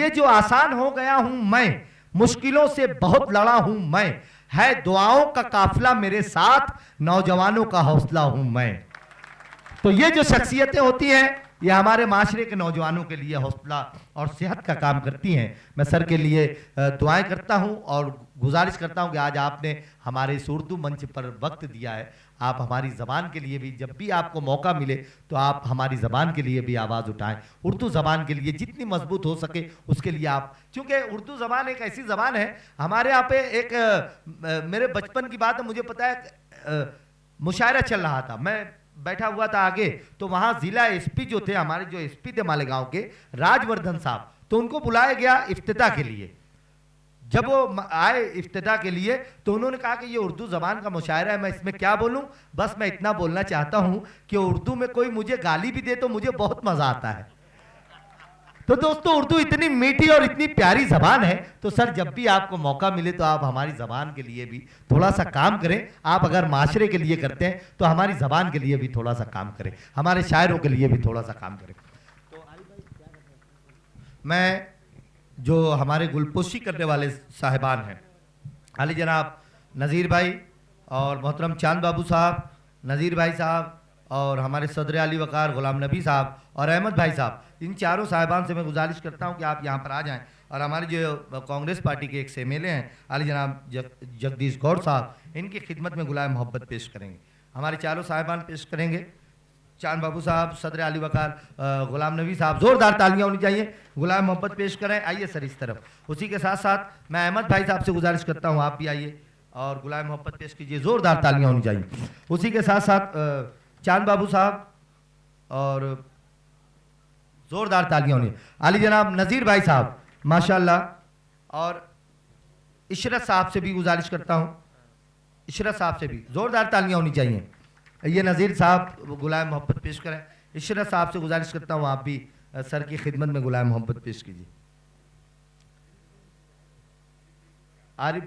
ये जो आसान हो गया हूं मैं, मुश्किलों से बहुत लड़ा हूं मैं, है दुआओं का काफिला मेरे साथ, नौजवानों का हौसला हूं मैं। तो ये जो शख्सियतें होती हैं, ये हमारे माशरे के नौजवानों के लिए हौसला और सेहत का काम करती हैं। मैं सर के लिए दुआएं करता हूं और गुजारिश करता हूं कि आज आपने हमारे इस उर्दू मंच पर वक्त दिया है, आप हमारी ज़बान के लिए भी जब भी आपको मौका मिले तो आप हमारी ज़बान के लिए भी आवाज़ उठाएं। उर्दू ज़बान के लिए जितनी मजबूत हो सके उसके लिए आप, क्योंकि उर्दू ज़बान एक ऐसी ज़बान है, हमारे यहाँ पे एक मेरे बचपन की बात है, मुझे पता है मुशायरा चल रहा था, मैं बैठा हुआ था आगे, तो वहां जिला एसपी जो थे, हमारे जो एसपी थे मालेगांव के, राजवर्धन साहब, तो उनको बुलाया गया इफ्तिताह के लिए। जब वो आए इफ्तिताह के लिए तो उन्होंने कहा कि ये उर्दू ज़बान का मुशायरा है, मैं इसमें क्या बोलूं, बस मैं इतना बोलना चाहता हूं कि उर्दू में कोई मुझे गाली भी दे तो मुझे बहुत मजा आता है। तो दोस्तों, उर्दू इतनी मीठी और इतनी प्यारी ज़बान है, तो सर जब भी आपको मौका मिले तो आप हमारी ज़बान के लिए भी थोड़ा सा काम करें। आप अगर माशरे के लिए करते हैं तो हमारी ज़बान के लिए भी थोड़ा सा काम करें, हमारे शायरों के लिए भी थोड़ा सा काम करें। तो मैं जो हमारे गुलपोशी करने वाले साहिबान हैं, अली जनाब नज़ीर भाई और मोहतरम चांद बाबू साहब, नज़ीर भाई साहब और हमारे सदर अली वकार गुलाम नबी साहब और अहमद भाई साहब, इन चारों साहिबान से मैं गुजारिश करता हूं कि आप यहां पर आ जाएं। और हमारे जो कांग्रेस पार्टी के एक एमएलए हैं अली जनाब जगदीश गौड़ साहब, इनकी खिदमत में गुलाम मोहब्बत पेश करेंगे। हमारे चारों साहिबान पेश करेंगे, चांद बाबू साहब, सदर अली वकार, गुलाम नबी साहब, जोरदार तालियां होनी चाहिए, गुलाम मोहब्बत पेश करें। आइए सर इस तरफ। उसी के साथ साथ मैं अहमद भाई साहब से गुजारिश करता हूं, आप भी आइए और गुलाम मोहब्बत पेश कीजिए, जोरदार तालियां होनी चाहिए। उसी के साथ साथ चांद बाबू साहब और जोरदार तालियां होनी। अली जनाब नज़ीर भाई साहब माशाल्लाह, और इशरत साहब से भी गुजारिश करता हूं, इशरत साहब से भी जोरदार तालियां होनी चाहिए। ये नज़ीर साहब गुलाम मोहब्बत पेश करें। इशरत साहब से गुजारिश करता हूं आप भी सर की खिदमत में गुलाम मोहब्बत पेश कीजिए। आरिफ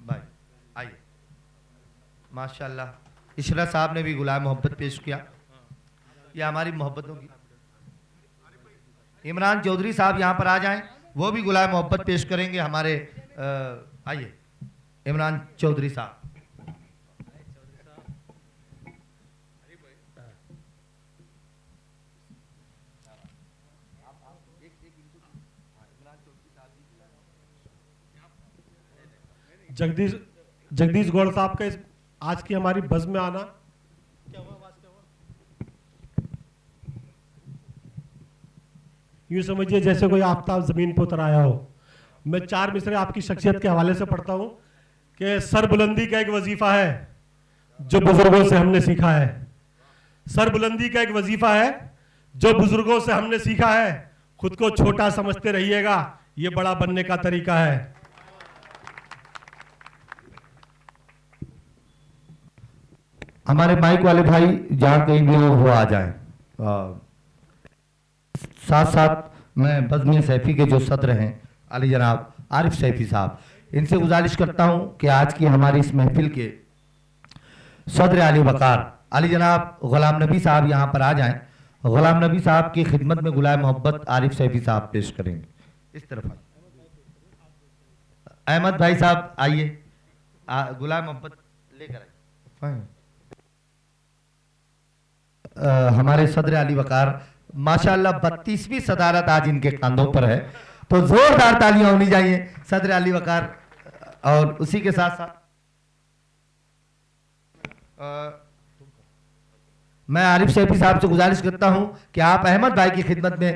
भाई आइए, माशाल्लाह इशरत साहब ने भी गुलाम मोहब्बत पेश किया। यह हमारी मोहब्बतों की। इमरान चौधरी साहब यहाँ पर आ जाएं, वो भी गुलाम मोहब्बत पेश करेंगे हमारे। आइए इमरान चौधरी साहब। जगदीश गौड़ साहब का आज की हमारी बज़ में आना, क्या हुआ, आवाज क्या हुआ, यूं समझिए जैसे कोई आफ्ताब जमीन पर उतर आया हो। मैं 4 मिसरे आपकी शख्सियत के हवाले से पढ़ता हूं कि सरबुलंदी का एक वजीफा है जो बुजुर्गों से हमने सीखा है। सरबुलंदी का एक वजीफा है जो बुजुर्गों से हमने सीखा है। खुद को छोटा समझते रहिएगा, ये बड़ा बनने का तरीका है। हमारे माइक वाले भाई जहां कहीं भी वो आ जाएं। साथ साथ मैं बज़्म सैफी के जो सदर हैं अली जनाब आरिफ सैफी साहब, इनसे गुजारिश करता हूं कि आज की हमारी इस महफिल के सदर अली वकार अली जनाब गुलाम नबी साहब यहां पर आ जाएं। गुलाम नबी साहब की खिदमत में गुलाम मोहब्बत आरिफ सैफी साहब पेश करेंगे। इस तरफ अहमद भाई साहब आइए, गुलाम मोहब्बत लेकर आइए। हमारे सदर अली वकार माशाल्लाह 32वीं सदारत आज इनके कंधों पर है, तो जोरदार तालियां होनी चाहिए सदर अली वकार। और उसी के साथ साथ मैं आरिफ सैफी साहब से गुजारिश करता हूं कि आप अहमद भाई की खिदमत में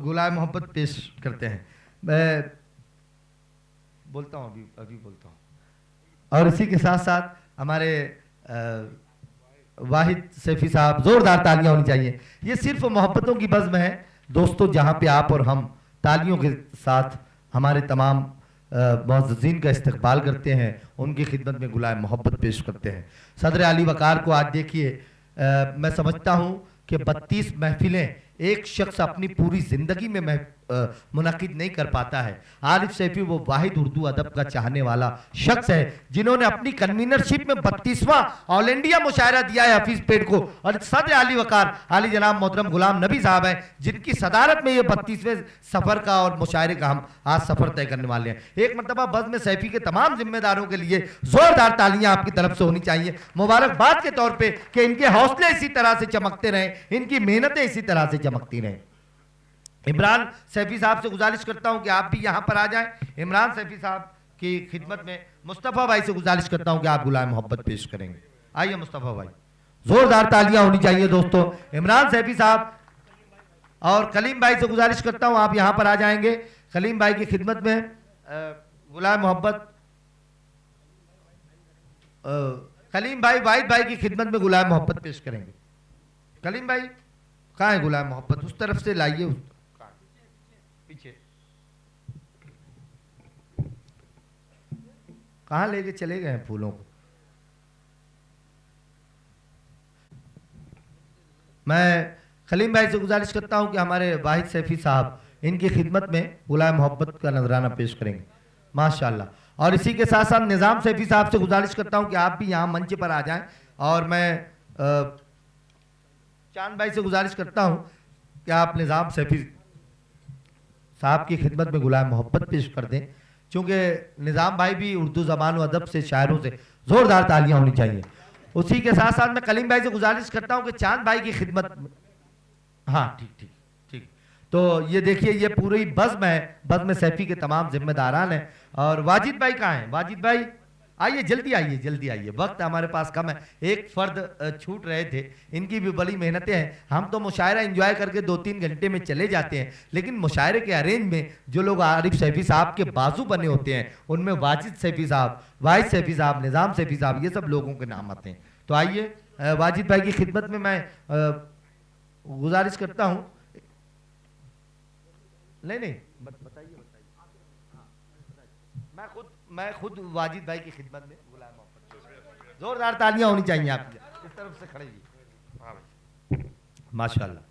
गुलाम मोहब्बत पेश करते हैं। मैं बोलता हूं, अभी बोलता हूं। और इसी के साथ साथ हमारे वाहिद सैफी साहब, जोरदार तालियां होनी चाहिए। ये सिर्फ मोहब्बतों की बज़्म है दोस्तों, जहां पे आप और हम तालियों के साथ हमारे तमाम मुअज़्ज़िज़ीन का इस्तक़बाल करते हैं, उनकी खिदमत में गुलाम मोहब्बत पेश करते हैं। सदर अली वकार को आज देखिए, मैं समझता हूं कि 32 महफिलें एक शख्स अपनी पूरी ज़िंदगी में मुनक्किद नहीं कर पाता है। आरिफ सैफी वो वाहिद उर्दू अदब का चाहने वाला शख्स है जिन्होंने अपनी कन्वीनरशिप में 32वां ऑल इंडिया मुशायरा दिया है हफीज पेड़ को, और सदर आली वकार आली जनाब मोहतरम गुलाम नबी साहब हैं जिनकी सदारत में ये 32वें सफर का और मुशायरे का हम आज सफर तय करने वाले हैं। एक मरतबा बज़्म सैफी के तमाम जिम्मेदारों के लिए जोरदार तालियां आपकी तरफ से होनी चाहिए, मुबारकबाद के तौर पे कि इनके हौसले इसी तरह से चमकते रहें, इनकी मेहनतें इसी तरह से चमकती रहें। इमरान सैफी साहब से गुजारिश करता हूं कि आप भी यहां पर आ जाएं। इमरान सैफी साहब की खिदमत में मुस्तफ़ा भाई से गुजारिश करता हूं कि आप गुलाम मोहब्बत पेश करेंगे। आइए मुस्तफ़ा भाई, जोरदार तालियां होनी चाहिए दोस्तों। इमरान सैफी साहब और कलीम भाई से गुजारिश करता हूं आप यहां पर आ जाएंगे। कलीम भाई की खिदमत में गुलाम मोहब्बत, कलीम भाई वाहिद भाई की खिदमत में गुलाम मोहब्बत पेश करेंगे। कलीम भाई कहाँ है गुलाम मोहब्बत? उस तरफ से लाइए, उस पीछे कहाँ लेके चले गए हैं फूलों को? मैं कलीम भाई से गुजारिश करता हूं कि हमारे वाहिद सैफी साहब इनकी खिदमत में गुलाम मोहब्बत का नजराना पेश करेंगे माशाल्लाह। और इसी के साथ साथ निज़ाम सैफी साहब से गुजारिश करता हूं कि आप भी यहाँ मंच पर आ जाएं। और मैं चांद भाई से गुजारिश करता हूं कि आप निज़ाम सैफी साहब की खिदमत में गुलाम मोहब्बत पेश कर दें, क्योंकि निज़ाम भाई भी उर्दू ज़बान और अदब से शायरों से ज़ोरदार तालियां होनी चाहिए। उसी के साथ साथ मैं कलीम भाई से गुजारिश करता हूं कि चांद भाई की खिदमत, हाँ ठीक ठीक ठीक, तो ये देखिए ये पूरी बज़्म है, बज़्म सैफी के तमाम जिम्मेदारान हैं। और वाजिद भाई कहाँ हैं? वाजिद भाई आइए, जल्दी आइए, जल्दी आइए, वक्त हमारे पास कम है। एक फर्द छूट रहे थे, इनकी भी बड़ी मेहनतें हैं। हम तो मुशायरा एंजॉय करके 2-3 घंटे में चले जाते हैं, लेकिन मुशायरे के अरेंज में जो लोग आरिफ सैफी साहब के बाजू बने होते हैं उनमें वाजिद सैफी साहब, वाहिद सैफी साहब, निज़ाम सैफी साहब, ये सब लोगों के नाम आते हैं। तो आइए वाजिद भाई की खिदमत में मैं गुजारिश करता हूँ। नहीं बताइए, मैं खुद वाजिद भाई की खिदमत में गुलाम मोहब्बत, जोरदार तालियां होनी चाहिए आपकी, इस तरफ से खड़े जी, हाँ भाई माशाल्लाह।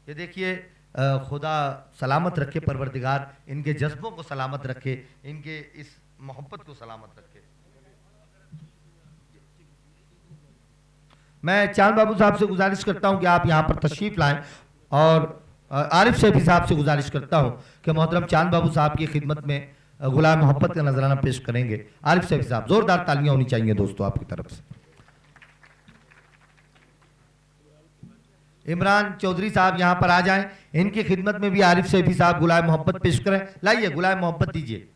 ये देखिए खुदा सलामत रखे, परवरदिगार इनके जज्बों को सलामत रखे, इनके इस मोहब्बत को सलामत रखे। मैं चांद बाबू साहब से गुजारिश करता हूं कि आप यहां पर तशरीफ लाएं, और आरिफ सैफी साहब से गुजारिश करता हूं कि मोहतरम चांद बाबू साहब की खिदमत में गुलाम मोहब्बत का नजराना पेश करेंगे। आरिफ सैफी साहब, जोरदार तालियां होनी चाहिए दोस्तों आपकी तरफ से। इमरान चौधरी साहब यहां पर आ जाएं, इनकी खिदमत में भी आरिफ सैफी साहब गुलाम मोहब्बत पेश करें। लाइए गुलाम मोहब्बत दीजिए।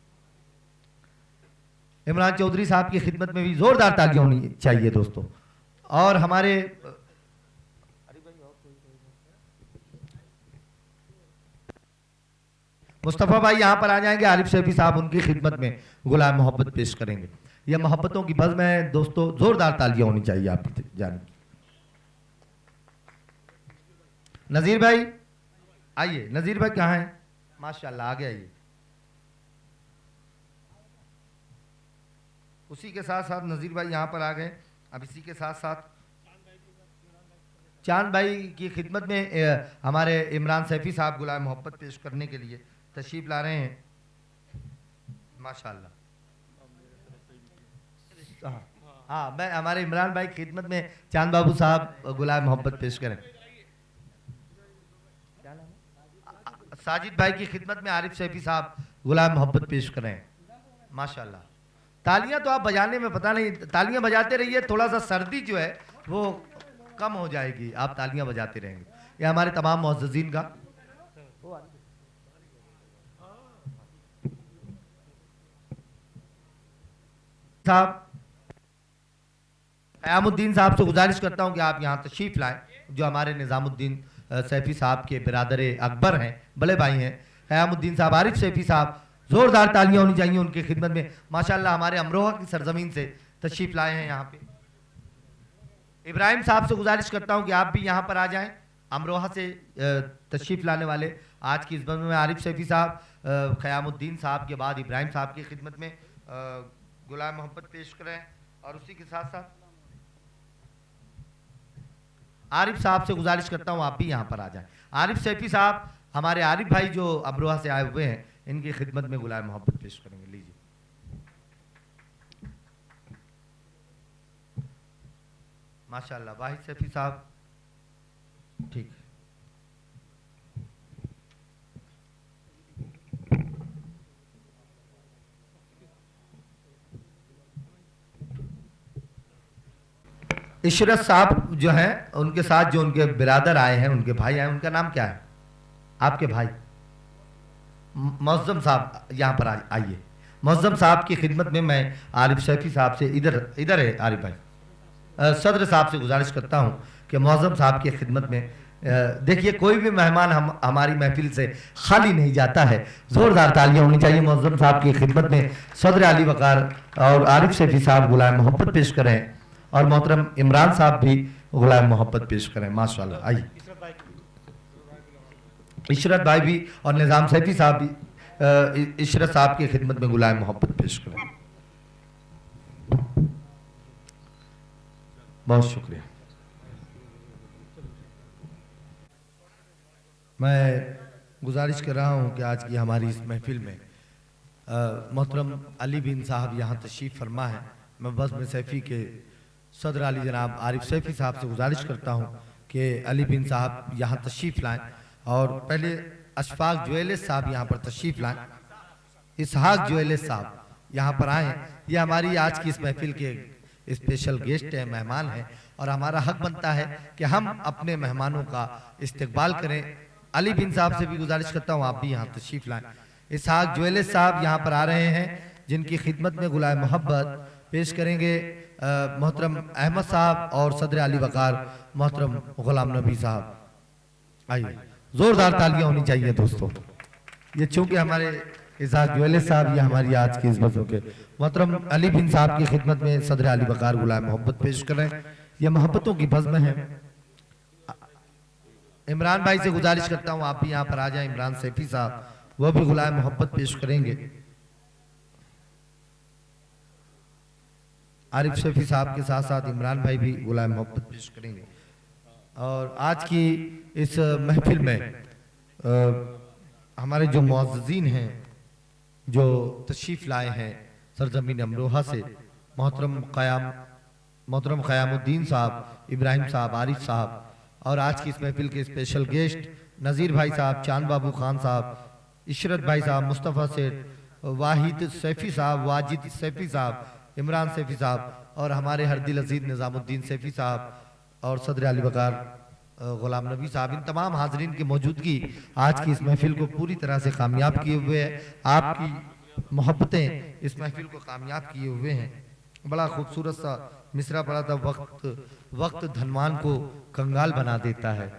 इमरान चौधरी साहब की खिदमत में भी जोरदार तालियां होनी चाहिए दोस्तों। और हमारे मुस्तफ़ा भाई यहां पर आ जाएंगे, आरिफ सैफी साहब उनकी खिदमत में गुलाम मोहब्बत पेश करेंगे। यह मोहब्बतों की बज़्म है दोस्तों, जोरदार तालियां होनी चाहिए आपकी जानिब। नज़ीर भाई आइए, नज़ीर भाई कहाँ हैं? माशाल्लाह आगे आइए। उसी के साथ साथ नज़ीर भाई यहाँ पर आ गए। अब इसी के साथ साथ चांद भाई की खिदमत में हमारे इमरान सैफी साहब गुलाम मोहब्बत पेश करने के लिए तशरीफ ला रहे हैं माशाल्लाह। हाँ, मैं हमारे इमरान भाई की खिदमत में चांद बाबू साहब गुलाम मोहब्बत पेश करें। साजिद भाई की खिदमत में आरिफ सैफी साहब गुलाम मोहब्बत पेश करें माशाल्लाह। तालियां तो आप बजाने में पता नहीं, तालियां बजाते रहिए, थोड़ा सा सर्दी जो है वो कम हो जाएगी, आप तालियां बजाते रहेंगे। ये हमारे तमाम मुअज़्ज़िज़ीन का साहब क़यामुद्दीन साहब से गुजारिश करता हूं कि आप यहां तशरीफ लाएं, जो हमारे निज़ामुद्दीन सैफी साहब के बिरादर अकबर हैं, बड़े भाई हैं क़यामुद्दीन साहब। आरिफ सैफी साहब, जोरदार तालियां होनी चाहिए उनकी खिदमत में माशाल्लाह। हमारे अमरोहा की सरजमीन से तशरीफ लाए हैं यहाँ पे। इब्राहिम साहब से गुजारिश करता हूँ कि आप भी यहाँ पर आ जाएं, अमरोहा से तशरीफ लाने वाले। आज की इस बज़्म में आरिफ सैफी साहब, क़यामुद्दीन साहब के बाद इब्राहिम साहब की खिदमत में गुलाम मोहब्बत पेश करें। और उसी के साथ साथ आरिफ साहब से गुजारिश करता हूँ आप भी यहाँ पर आ जाएं। आरिफ सैफी साहब, हमारे आरिफ भाई जो अमरोहा से आए हुए हैं, इनकी खिदमत में गुलाम मोहब्बत पेश करेंगे। लीजिए। माशाल्लाह वाहिद सैफी साहब, ठीक है। इशरत साहब जो हैं, उनके साथ जो उनके बिरादर आए हैं, उनके भाई आए, उनका नाम क्या है? आपके भाई मौज़म साहब यहाँ पर आइए। मौज़म साहब की खिदमत में मैं आरिफ सैफी साहब से इधर है आरिफ भाई, सदर साहब से गुजारिश करता हूँ कि मौज़म साहब की खिदमत में देखिए, कोई भी मेहमान हमारी महफिल से खाली नहीं जाता है। ज़ोरदार तालियां होनी चाहिए मौज़म साहब की खिदमत में। सदर अली वक़ार और आरिफ सैफी साहब गुलाम मोहब्बत पेश करें और मोहतरम इमरान साहब भी गुलाम मोहब्बत पेश करें। माशाल्लाह, आइए। इशरत भाई भी और निज़ाम सैफी साहब भी इशरत साहब की खिदमत में गुलाम मोहब्बत पेश करें। बहुत शुक्रिया। मैं गुजारिश कर रहा हूँ कि आज की हमारी इस महफिल में मोहतरम अली बिन साहब यहाँ तशरीफ़ फरमा है। मैं बज़्म सैफी के सदर अली जनाब आरिफ सैफी साहब से गुजारिश करता हूँ कि अली बिन साहब यहाँ तशरीफ़ लाएँ और पहले अशफाक ज्वेलर्स साहब यहाँ पर तशरीफ़ लाएँ। इसहाक ज्वेलर्स साहब यहाँ पर आएँ। ये हमारी आज की इस महफिल के स्पेशल गेस्ट हैं, मेहमान हैं, और हमारा हक बनता है कि हम अपने मेहमानों का इस्तकबाल करें। अली बिन साहब से भी गुजारिश करता हूँ आप भी यहाँ तशरीफ़ लाएँ। इसहाक ज्वेलर्स साहब यहाँ पर आ रहे हैं, जिनकी खिदमत में गुलाम मोहब्बत पेश करेंगे मोहतरम अहमद साहब और सदर अली वक़ार मोहतरम गुलाम नबी साहब। आइए, जोरदार तालियां होनी चाहिए दोस्तों। ये चूंकि हमारे इसहाक ज्वेलर्स साहब, ये हमारी आज की इस बज़्म के मोहतरम अली बिन साहब की खिदमत में सदर अली वक़ार गुलाम मोहब्बत पेश करें। ये मोहब्बतों की बज़्म है। इमरान भाई से गुजारिश करता हूँ आप भी यहाँ पर आ जाएं। इमरान सैफी साहब, वह भी गुलाम मोहब्बत पेश करेंगे। आरिफ सैफी साहब के साथ साथ इमरान भाई भी गुलाम मोहब्बत पेश करेंगे। और आज की इस महफिल में हमारे जो मुअज़्ज़िज़ीन हैं, जो तशरीफ़ लाए हैं सरज़मीन अमरोहा से, मोहतरम क़यामुद्दीन साहब, इब्राहिम साहब, आरिफ साहब, और आज की इस महफिल के स्पेशल गेस्ट नज़ीर भाई साहब, चांद बाबू खान साहब, इशरत भाई साहब, मुस्तफ़ा सेठ, वाहिद सैफी साहब, वाजिद सैफी साहब, इमरान सैफी साहब, और हमारे हर दिल अजीज निज़ामुद्दीन सैफी साहब और सदर अली वक़ार गुलाम नबी साहब, इन तमाम हाज़रीन की मौजूदगी आज की इस महफिल को पूरी तरह से कामयाब किए हुए है। आपकी मोहब्बतें इस महफिल को कामयाब किए हुए हैं। बड़ा खूबसूरत सा मिसरा पड़ा था, वक्त धनवान को कंगाल बना देता है।